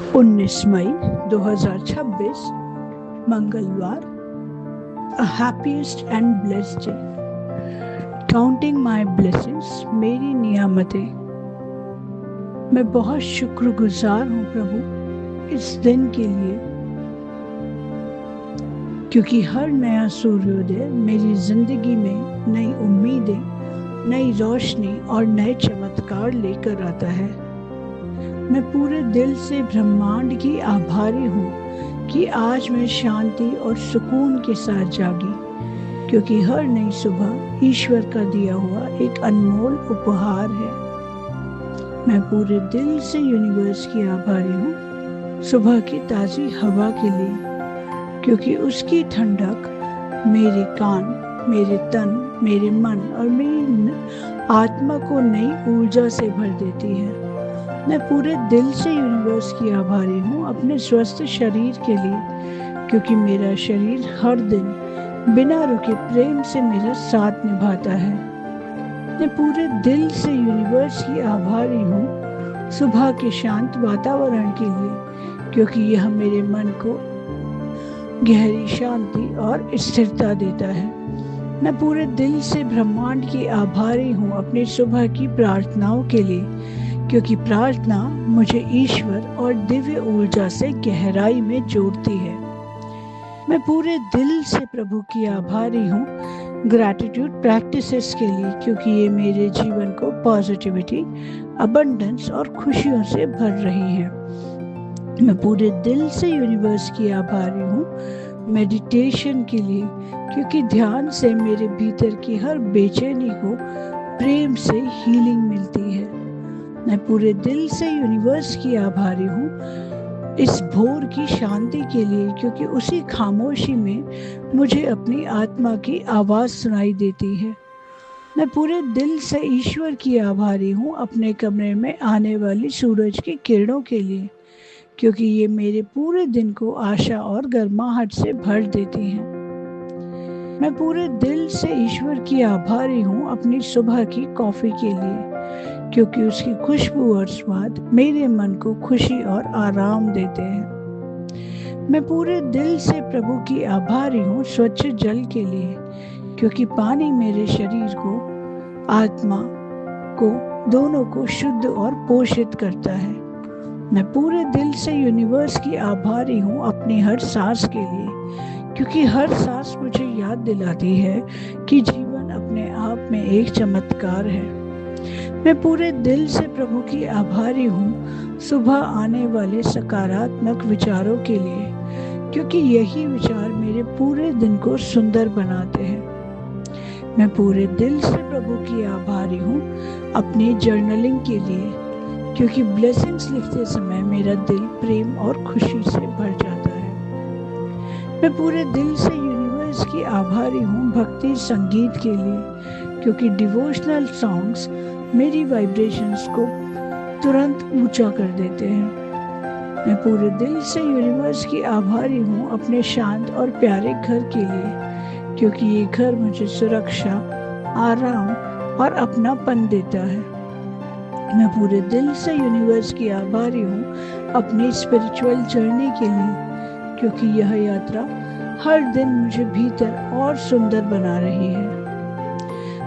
19 मई 2026 मंगलवार। A happiest and blessed day. Counting my blessings, मेरी नियामतें। मैं बहुत शुक्रगुजार हूँ प्रभु इस दिन के लिए, क्योंकि हर नया सूर्योदय मेरी जिंदगी में नई उम्मीदें, नई रोशनी और नए चमत्कार लेकर आता है। मैं पूरे दिल से ब्रह्मांड की आभारी हूँ कि आज मैं शांति और सुकून के साथ जागी, क्योंकि हर नई सुबह ईश्वर का दिया हुआ एक अनमोल उपहार है। मैं पूरे दिल से यूनिवर्स की आभारी हूँ सुबह की ताज़ी हवा के लिए, क्योंकि उसकी ठंडक मेरे कान, मेरे तन, मेरे मन और मेरी आत्मा को नई ऊर्जा से भर देती है। मैं पूरे दिल से यूनिवर्स की आभारी हूँ अपने स्वस्थ शरीर के लिए, क्योंकि मेरा शरीर हर दिन बिना रुके प्रेम से मेरा साथ निभाता है। मैं पूरे दिल से यूनिवर्स की आभारी हूँ सुबह के शांत वातावरण के लिए, क्योंकि यह मेरे मन को गहरी शांति और स्थिरता देता है। मैं पूरे दिल से ब्रह्मांड की आभारी हूँ अपनी सुबह की प्रार्थनाओं के लिए, क्योंकि प्रार्थना मुझे ईश्वर और दिव्य ऊर्जा से गहराई में जोड़ती है। मैं पूरे दिल से प्रभु की आभारी हूँ ग्रैटिट्यूड प्रैक्टिसेस के लिए, क्योंकि ये मेरे जीवन को पॉजिटिविटी, अबंडेंस और खुशियों से भर रही है। मैं पूरे दिल से यूनिवर्स की आभारी हूँ मेडिटेशन के लिए, क्योंकि ध्यान से मेरे भीतर की हर बेचैनी को प्रेम से हीलिंग मिलती है। मैं पूरे दिल से यूनिवर्स की आभारी हूँ इस भोर की शांति के लिए, क्योंकि उसी खामोशी में मुझे अपनी आत्मा की आवाज़ सुनाई देती है। मैं पूरे दिल से ईश्वर की आभारी हूँ अपने कमरे में आने वाली सूरज की किरणों के लिए, क्योंकि ये मेरे पूरे दिन को आशा और गर्माहट से भर देती हैं। मैं पूरे दिल से ईश्वर की आभारी हूँ अपनी सुबह की कॉफ़ी के लिए, क्योंकि उसकी खुशबू और स्वाद मेरे मन को खुशी और आराम देते हैं। मैं पूरे दिल से प्रभु की आभारी हूँ स्वच्छ जल के लिए, क्योंकि पानी मेरे शरीर को, आत्मा को, दोनों को शुद्ध और पोषित करता है। मैं पूरे दिल से यूनिवर्स की आभारी हूँ अपनी हर सांस के लिए, क्योंकि हर सांस मुझे याद दिलाती है कि जीवन अपने आप में एक चमत्कार है। मैं पूरे दिल से प्रभु की आभारी हूँ सुबह आने वाले सकारात्मक विचारों के लिए, क्योंकि यही विचार मेरे पूरे दिन को सुंदर बनाते हैं। मैं पूरे दिल से प्रभु की आभारी हूँ अपनी जर्नलिंग के लिए, क्योंकि ब्लेसिंग्स लिखते समय मेरा दिल प्रेम और खुशी से भर जाता है। मैं पूरे दिल से यूनिवर्स की आभारी हूँ भक्ति संगीत के लिए, क्योंकि डिवोशनल सॉन्ग्स मेरी वाइब्रेशंस को तुरंत ऊंचा कर देते हैं। मैं पूरे दिल से यूनिवर्स की आभारी हूँ अपने शांत और प्यारे घर के लिए, क्योंकि ये घर मुझे सुरक्षा, आराम और अपनापन देता है। मैं पूरे दिल से यूनिवर्स की आभारी हूँ अपनी स्पिरिचुअल जर्नी के लिए, क्योंकि यह यात्रा हर दिन मुझे भीतर और सुंदर बना रही है।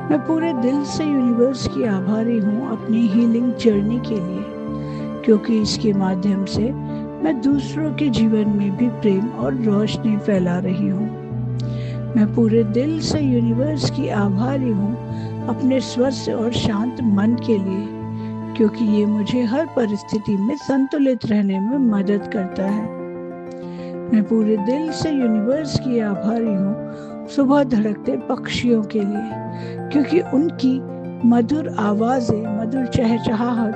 मैं पूरे दिल से यूनिवर्स की आभारी हूँ अपनी हीलिंग जर्नी के लिए, क्योंकि इसके माध्यम से मैं दूसरों के जीवन में भी प्रेम और रोशनी फैला रही हूँ। मैं पूरे दिल से यूनिवर्स की आभारी हूँ अपने स्वस्थ और शांत मन के लिए, क्योंकि ये मुझे हर परिस्थिति में संतुलित रहने में मदद करता है। मैं पूरे दिल से यूनिवर्स की आभारी हूँ सुबह धड़कते पक्षियों के लिए, क्योंकि उनकी मधुर आवाज़ें, मधुर चहचहाहट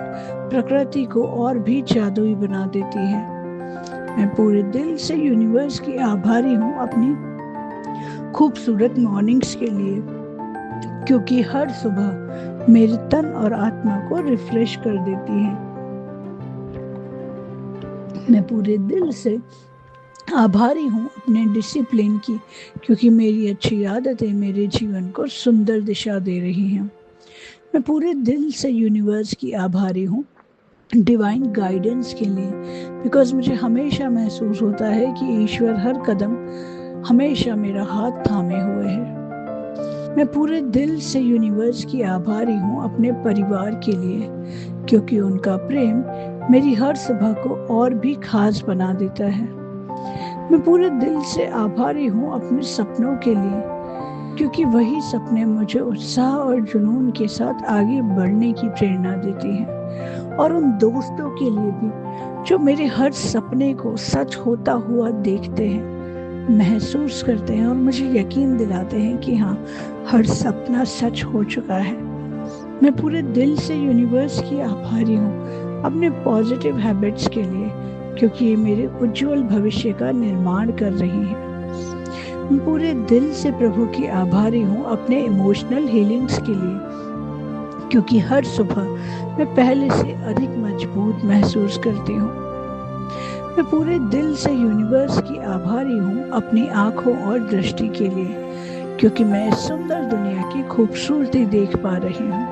प्रकृति को और भी जादुई बना देती है। मैं पूरे दिल से यूनिवर्स की आभारी हूँ अपनी खूबसूरत मॉर्निंग्स के लिए, क्योंकि हर सुबह मेरे तन और आत्मा को रिफ्रेश कर देती है। मैं पूरे दिल से आभारी हूँ अपने डिसिप्लिन की, क्योंकि मेरी अच्छी आदतें मेरे जीवन को सुंदर दिशा दे रही हैं। मैं पूरे दिल से यूनिवर्स की आभारी हूँ डिवाइन गाइडेंस के लिए, बिकॉज मुझे हमेशा महसूस होता है कि ईश्वर हर कदम हमेशा मेरा हाथ थामे हुए है। मैं पूरे दिल से यूनिवर्स की आभारी हूँ अपने परिवार के लिए, क्योंकि उनका प्रेम मेरी हर सुबह को और भी खास बना देता है। मैं पूरे दिल से आभारी हूँ अपने सपनों के लिए, क्योंकि वही सपने मुझे उत्साह और जुनून के साथ आगे बढ़ने की प्रेरणा देती हैं। और उन दोस्तों के लिए भी जो मेरे हर सपने को सच होता हुआ देखते हैं, महसूस करते हैं और मुझे यकीन दिलाते हैं कि हाँ, हर सपना सच हो चुका है। मैं पूरे दिल से यूनिवर्स की आभारी हूँ अपने पॉजिटिव हैबिट्स के लिए, क्योंकि ये मेरे उज्जवल भविष्य का निर्माण कर रही हैं। मैं पूरे दिल से प्रभु की आभारी हूँ अपने इमोशनल हीलिंग्स के लिए, क्योंकि हर सुबह मैं पहले से अधिक मजबूत महसूस करती हूँ। मैं पूरे दिल से यूनिवर्स की आभारी हूँ अपनी आँखों और दृष्टि के लिए, क्योंकि मैं इस सुंदर दुनिया की खूबसूरती देख पा रही हूँ।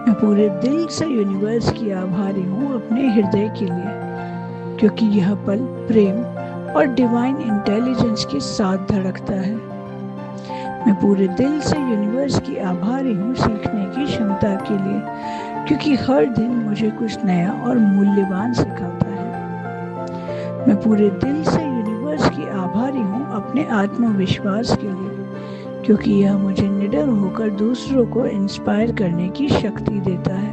मैं पूरे दिल से यूनिवर्स की आभारी हूँ अपने हृदय के लिए, क्योंकि यह पल प्रेम और डिवाइन इंटेलिजेंस के साथ धड़कता है। मैं पूरे दिल से यूनिवर्स की आभारी हूँ सीखने की क्षमता के लिए, क्योंकि हर दिन मुझे कुछ नया और मूल्यवान सिखाता है। मैं पूरे दिल से यूनिवर्स की आभारी हूँ अपने आत्मविश्वास के लिए, क्योंकि यह मुझे निडर होकर दूसरों को इंस्पायर करने की शक्ति देता है।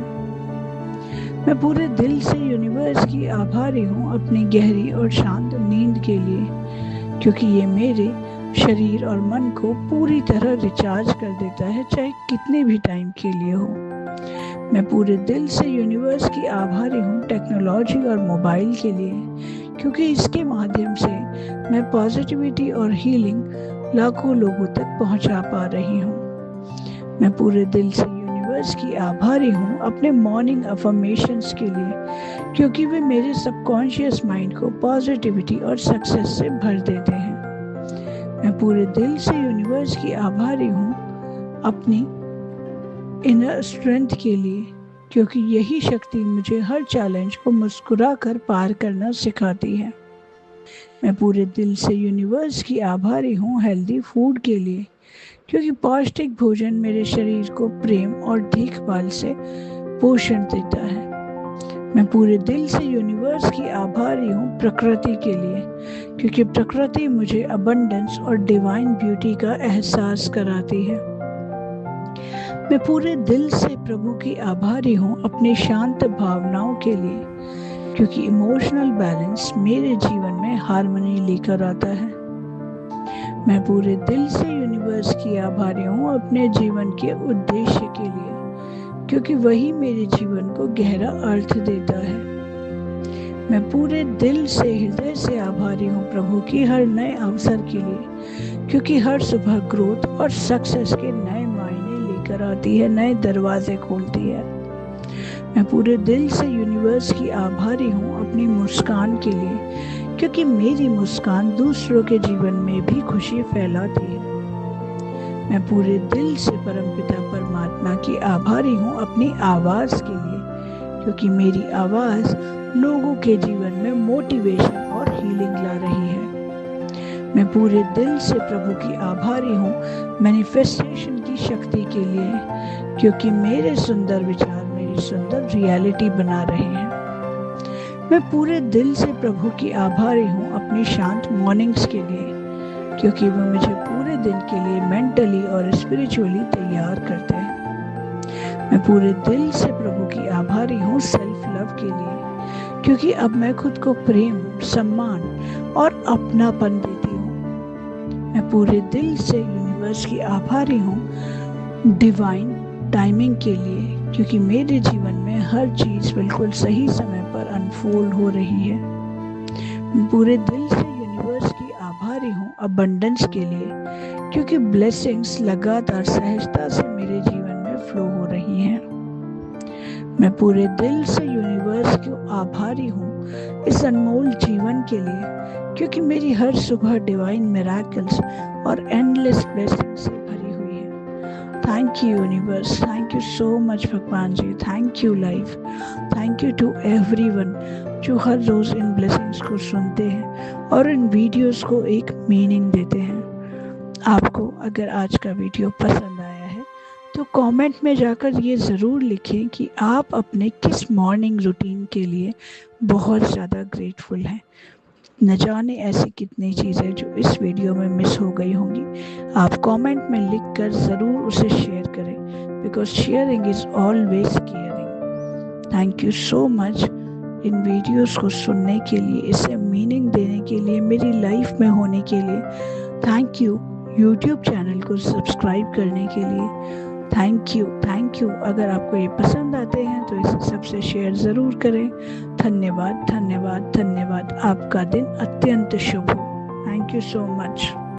मैं पूरे दिल से यूनिवर्स की आभारी हूँ अपनी गहरी और शांत नींद के लिए, क्योंकि ये मेरे शरीर और मन को पूरी तरह रिचार्ज कर देता है, चाहे कितने भी टाइम के लिए हो। मैं पूरे दिल से यूनिवर्स की आभारी हूँ टेक्नोलॉजी और मोबाइल के लिए, क्योंकि इसके माध्यम से मैं पॉजिटिविटी और हीलिंग लाखों लोगों तक पहुँचा पा रही हूँ। मैं पूरे दिल से यूनिवर्स की आभारी हूँ अपने मॉर्निंग अफर्मेशंस के लिए, क्योंकि वे मेरे सबकॉन्शियस माइंड को पॉजिटिविटी और सक्सेस से भर देते हैं। मैं पूरे दिल से यूनिवर्स की आभारी हूँ अपनी इनर स्ट्रेंथ के लिए, क्योंकि यही शक्ति मुझे हर चैलेंज को मुस्कुरा कर पार करना सिखाती है। मैं पूरे दिल से यूनिवर्स की आभारी हूँ हेल्दी फूड के लिए, क्योंकि पौष्टिक भोजन मेरे शरीर को प्रेम और देखभाल से पोषण देता है। मैं पूरे दिल से यूनिवर्स की आभारी हूँ प्रकृति के लिए, क्योंकि प्रकृति मुझे अबंडेंस और डिवाइन ब्यूटी का एहसास कराती है। मैं पूरे दिल से प्रभु की आभारी हूँ अपनी शांत भावनाओं के लिए, क्योंकि इमोशनल बैलेंस मेरे जीवन में हार्मनी लेकर आता है। मैं पूरे दिल से यूनिवर्स की आभारी हूँ अपने जीवन के उद्देश्य के लिए, क्योंकि वही मेरे जीवन को गहरा अर्थ देता है। मैं पूरे दिल से हृदय से आभारी हूँ प्रभु की हर नए अवसर के लिए, क्योंकि हर सुबह ग्रोथ और सक्सेस के नए मायने लेकर आती है, नए दरवाजे खोलती है। मैं पूरे दिल से यूनिवर्स की आभारी हूँ अपनी मुस्कान के लिए, क्योंकि मेरी मुस्कान दूसरों के जीवन में भी खुशी फैलाती है। मैं पूरे दिल से परमपिता परमात्मा की आभारी हूँ अपनी आवाज़ के लिए, क्योंकि मेरी आवाज़ लोगों के जीवन में मोटिवेशन और हीलिंग ला रही है। मैं पूरे दिल से प्रभु की आभारी हूँ मैनिफेस्टेशन की शक्ति के लिए, क्योंकि मेरे सुंदर विचार मेरी सुंदर रियलिटी बना रहे हैं। मैं पूरे दिल से प्रभु की आभारी हूँ अपनी शांत मॉर्निंग्स के लिए, क्योंकि वो मुझे पूरे दिन के लिए मेंटली और स्पिरिचुअली तैयार करते हैं। मैं पूरे दिल से प्रभु की आभारी हूँ सेल्फ लव के लिए, क्योंकि अब मैं खुद को प्रेम, सम्मान और अपनापन देती हूँ। मैं पूरे दिल से यूनिवर्स की आभारी हूँ डिवाइन टाइमिंग के लिए, क्योंकि मेरे जीवन में हर चीज़ बिल्कुल सही समय पर अनफोल्ड हो रही है। मैं पूरे दिल से यूनिवर्स की आभारी हूँ अबंडेंस के लिए, क्योंकि ब्लेसिंग्स लगातार सहजता से मेरे जीवन में फ्लो हो रही हैं। मैं पूरे दिल से यूनिवर्स को आभारी हूँ इस अनमोल जीवन के लिए, क्योंकि मेरी हर सुबह डिवाइन मिरेकल्स और एंडलेस ब्लेसिंग से भरी हुई है। Thank you universe, thank you so much भगवान जी, thank you life, thank you to everyone जो हर रोज़ इन ब्लेसिंग्स को सुनते हैं और इन वीडियोस को एक मीनिंग देते हैं। आपको अगर आज का वीडियो पसंद आया है तो कमेंट में जाकर ये ज़रूर लिखें कि आप अपने किस मॉर्निंग रूटीन के लिए बहुत ज़्यादा ग्रेटफुल हैं। न जाने ऐसी कितनी चीज़ें जो इस वीडियो में मिस हो गई होंगी, आप कमेंट में लिखकर ज़रूर उसे शेयर करें, because sharing is always caring. Thank you so much in videos को सुनने के लिए, इसे मीनिंग देने के लिए, मेरी लाइफ में होने के लिए। थैंक यू यूट्यूब चैनल को सब्सक्राइब करने के लिए। Thank you. अगर आपको ये पसंद आते हैं तो इसे सबसे शेयर ज़रूर करें। धन्यवाद। आपका दिन अत्यंत शुभ हो। Thank you so much.